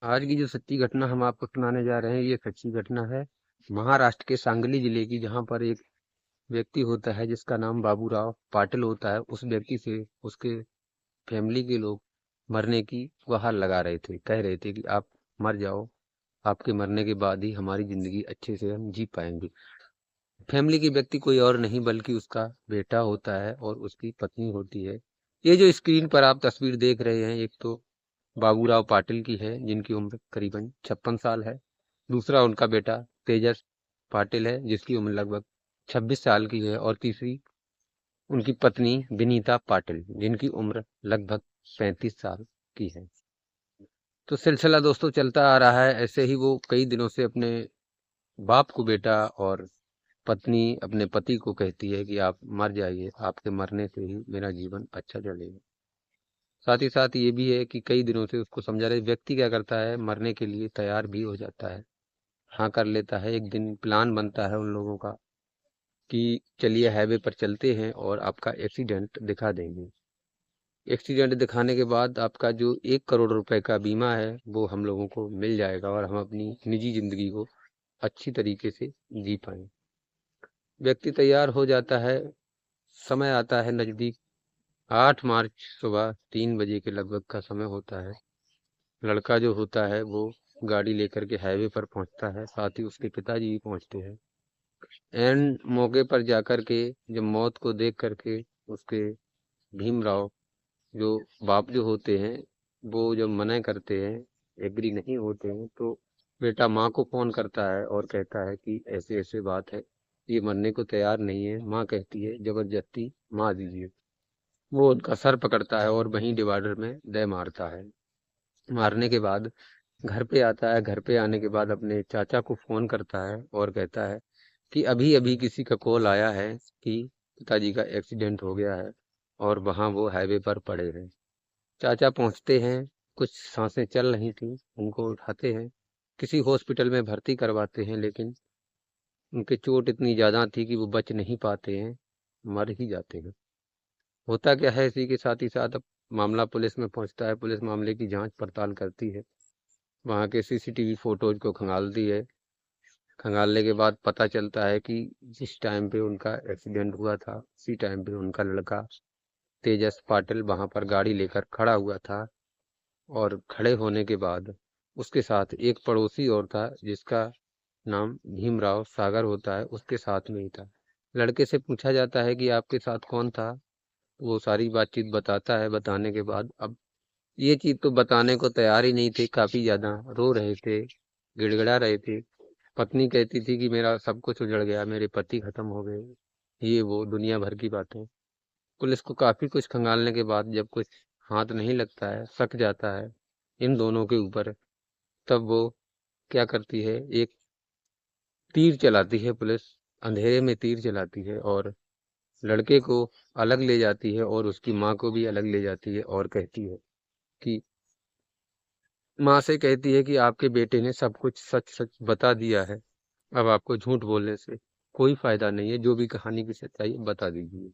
आज की जो सच्ची घटना हम आपको सुनाने जा रहे हैं, ये सच्ची घटना है महाराष्ट्र के सांगली जिले की, जहां पर एक व्यक्ति होता है जिसका नाम बाबूराव पाटिल होता है। उस व्यक्ति से उसके फैमिली के लोग मरने की गुहार लगा रहे थे, कह रहे थे कि आप मर जाओ, आपके मरने के बाद ही हमारी जिंदगी अच्छे से हम जी पाएंगे। फैमिली की व्यक्ति कोई और नहीं बल्कि उसका बेटा होता है और उसकी पत्नी होती है। ये जो स्क्रीन पर आप तस्वीर देख रहे हैं, एक तो बाबूराव पाटिल की है जिनकी उम्र करीबन 56 साल है। दूसरा उनका बेटा तेजस पाटिल है जिसकी उम्र लगभग 26 साल की है। और तीसरी उनकी पत्नी विनीता पाटिल जिनकी उम्र लगभग 35 साल की है। तो सिलसिला दोस्तों चलता आ रहा है। ऐसे ही वो कई दिनों से अपने बाप को बेटा और पत्नी अपने पति को कहती है कि आप मर जाइए, आपके मरने से ही मेरा जीवन अच्छा चलेगा। साथ ही साथ ये भी है कि कई दिनों से उसको समझा रहे। व्यक्ति क्या करता है, मरने के लिए तैयार भी हो जाता है, हाँ कर लेता है। एक दिन प्लान बनता है उन लोगों का कि चलिए हाईवे पर चलते हैं और आपका एक्सीडेंट दिखा देंगे। एक्सीडेंट दिखाने के बाद आपका जो 1 करोड़ रुपए का बीमा है वो हम लोगों को मिल जाएगा और हम अपनी निजी जिंदगी को अच्छी तरीके से जी पाएं। व्यक्ति तैयार हो जाता है। समय आता है नजदीक 8 मार्च सुबह 3 बजे के लगभग का समय होता है। लड़का जो होता है वो गाड़ी लेकर के हाईवे पर पहुंचता है, साथ ही उसके पिताजी भी पहुंचते हैं। एंड मौके पर जाकर के जब मौत को देख करके उसके भीमराव जो बाप जो होते हैं वो जब मना करते हैं, एग्री नहीं होते हैं, तो बेटा माँ को फोन करता है और कहता है कि ऐसे ऐसे बात है, ये मरने को तैयार नहीं है। माँ कहती है जबरदस्ती मार दीजिए। वो उनका सर पकड़ता है और वहीं डिवाइडर में दे मारता है। मारने के बाद घर पे आता है। घर पे आने के बाद अपने चाचा को फोन करता है और कहता है कि अभी अभी किसी का कॉल आया है कि पिताजी का एक्सीडेंट हो गया है और वहां वो हाईवे पर पड़े हैं। चाचा पहुंचते हैं। कुछ सांसें चल रही थी, उनको उठाते हैं, किसी हॉस्पिटल में भर्ती करवाते हैं, लेकिन उनके चोट इतनी ज्यादा थी कि वो बच नहीं पाते हैं, मर ही जाते हैं। होता क्या है, इसी के साथ ही साथ अब मामला पुलिस में पहुंचता है। पुलिस मामले की जांच पड़ताल करती है, वहाँ के सीसीटीवी फोटोज को खंगालती है। खंगालने के बाद पता चलता है कि जिस टाइम पे उनका एक्सीडेंट हुआ था उसी टाइम पे उनका लड़का तेजस पाटिल वहां पर गाड़ी लेकर खड़ा हुआ था। और खड़े होने के बाद उसके साथ एक पड़ोसी और था जिसका नाम भीमराव सागर होता है, उसके साथ में ही था। लड़के से पूछा जाता है कि आपके साथ कौन था। वो सारी बातचीत बताता है। बताने के बाद अब ये चीज तो बताने को तैयार ही नहीं थे, काफी ज्यादा रो रहे थे, गिड़गिड़ा रहे थे। पत्नी कहती थी कि मेरा सब कुछ उजड़ गया, मेरे पति खत्म हो गए, ये वो दुनिया भर की बातें। पुलिस को काफी कुछ खंगालने के बाद जब कुछ हाथ नहीं लगता है, शक जाता है इन दोनों के ऊपर, तब वो क्या करती है, एक तीर चलाती है पुलिस। अंधेरे में तीर चलाती है और लड़के को अलग ले जाती है और उसकी माँ को भी अलग ले जाती है और कहती है कि माँ से कहती है कि आपके बेटे ने सब कुछ सच सच बता दिया है, अब आपको झूठ बोलने से कोई फायदा नहीं है, जो भी कहानी की सच्चाई है, बता दीजिए।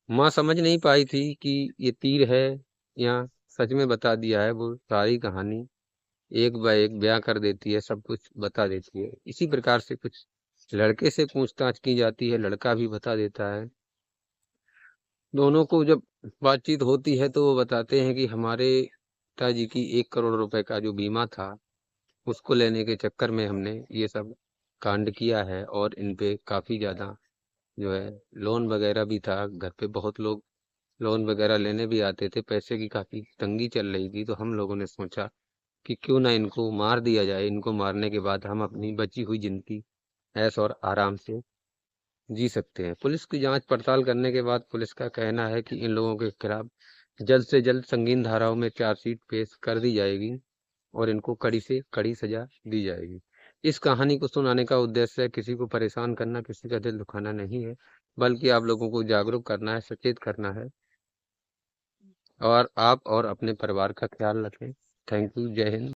माँ समझ नहीं पाई थी कि ये तीर है या सच में बता दिया है। वो सारी कहानी एक बाय एक बयां कर देती है, सब कुछ बता देती है। इसी प्रकार से कुछ लड़के से पूछताछ की जाती है, लड़का भी बता देता है। दोनों को जब बातचीत होती है तो वो बताते हैं कि हमारे पिताजी की 1 करोड़ रुपए का जो बीमा था उसको लेने के चक्कर में हमने ये सब कांड किया है और इन पे काफी ज्यादा जो है लोन वगैरह भी था। घर पे बहुत लोग लोन वगैरह लेने भी आते थे, पैसे की काफी तंगी चल रही थी। तो हम लोगों ने सोचा कि क्यों ना इनको मार दिया जाए। इनको मारने के बाद हम अपनी बची हुई जिंदगी ऐश और आराम से जी सकते हैं। पुलिस की जांच पड़ताल करने के बाद पुलिस का कहना है कि इन लोगों के खिलाफ जल्द से जल्द संगीन धाराओं में चार्जशीट पेश कर दी जाएगी और इनको कड़ी से कड़ी सजा दी जाएगी। इस कहानी को सुनाने का उद्देश्य है किसी को परेशान करना, किसी का दिल दुखाना नहीं है, बल्कि आप लोगों को जागरूक करना है, सचेत करना है। और आप और अपने परिवार का ख्याल रखें। Thank you. जय हिंद।